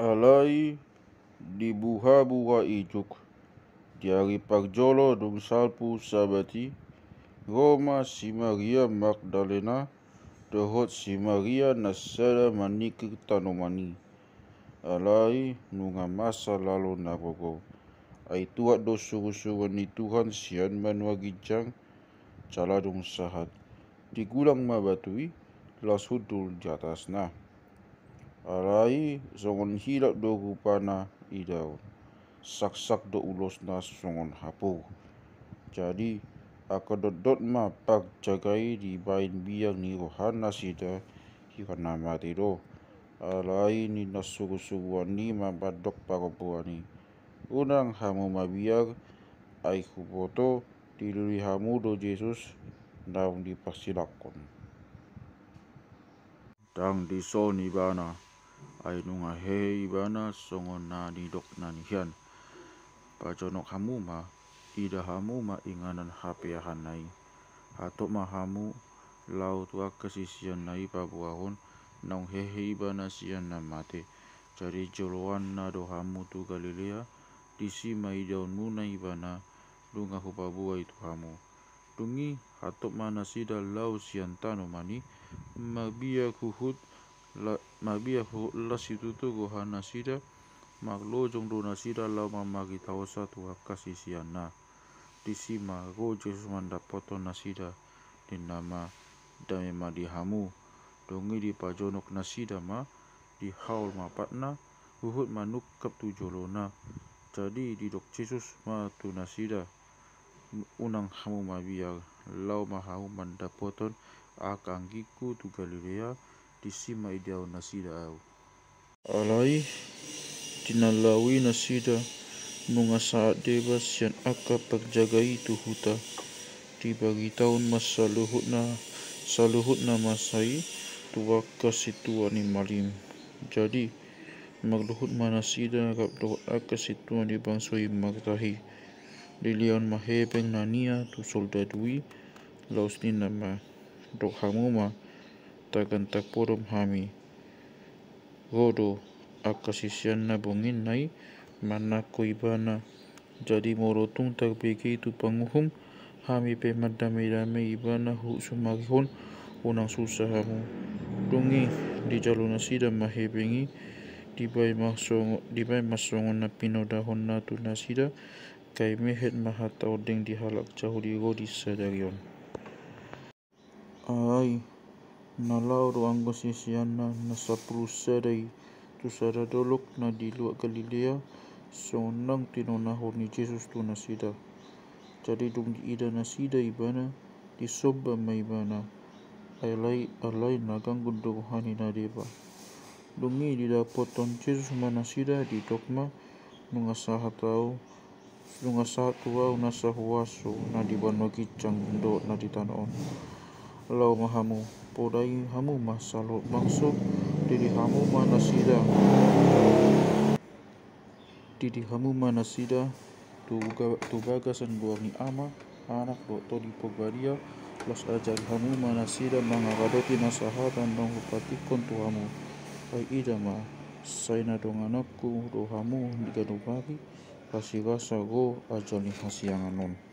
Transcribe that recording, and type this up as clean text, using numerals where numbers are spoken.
Alai di buha-buha ijuk, diari parjolo dum salpu sabati, Roma si Maria Magdalena, dohot si Maria nasada manikir tanomani. Alai nunga masa lalu nagogo. Ai tuat do suruh-suruh ni Tuhan sian manwagijang, caladung sahat. Digulang mabatui, las hudul di atasna. Alai songon hilak do rupana idaun, sak-sak do ulosna songon hapur. Jadi akadot ma pak jagai di bain biang ni rohana sida hiwana mati do. Alai ni nasuruh-suruhan ni mabadok parapuani. Unang hamu mabiar ai kuboto diluri hamu do Jesus daun dipersilakon. Dang di soni bana ai nunga hehe ibana songon na nidok nanihian. Pajonok hamu ma ida hamu ma inganan hapeahan nai. Hatok ma hamu lau tua kesisian nai pabuahon naung hehe ibana sian na mate. Jadi joloan na do hamu tu Galilea disi mai daun muna ibana dunga hupabua itu hamu. Dungi hatok mana sida lau sian tano mani mabia kuhut mabia las itu tu gohana sida maglojong do nasida lau mamagi tausa tua kasih siana disi ma go Jesus mandapoto nasida di nama dame ma di hamu dongi di pajonok nasida ma di haul mapatna huhut manukap tu jolona. Jadi di dok Jesus ma tu nasida unang hamu mabiar lau mahau mandapoton akanggiku tu Galilea disi ma idiau nasida au. Alai tinalawi nasida nunga saat debas sian aka perjagai tu huta dibagi tahun masa saluhutna masai tua kasih tua ni malim. Jadi magluhut mana sida kap dohot aka situa di bangsoi magtahi lilian mahepeng nania tu soldadui laus ni nama dok hamu ma tagan tak podom hami godo aka sisian na bongin nai mana koibana. Jadi morotung tak begi itu panguhum hami pe madame ibana hu sumarihon unang susah hamu dungi di jaluna sida mahebengi dibai masongon na pinodahon na tu nasida kai mehet mahatau deng dihalak jauh di rodi sadarion. Ai nalau do anggo sisiana na 10 sadai tu sada dolok na di luar Galilea sonang tinonahon ni Jesus tu nasida. Jadi dung di ida nasida ibana di soba ma ibana alai nagang gundo rohani na deba. Dungi di dapoton Jesus manasida di dokma nunga sahat tuau nasa huaso na di banwagi cangdo na di tanaon. Lau mahamu podai hamu masalo mangso didi hamu manasida tu bagasan buangi ama anak do to di pogaria las ajak hamu manasida mangagadoti nasahatan dong hupatikon tu hamu ai ida ma saina dong anakku do hamu di gadubari kasih rasa go ajali hasianganon.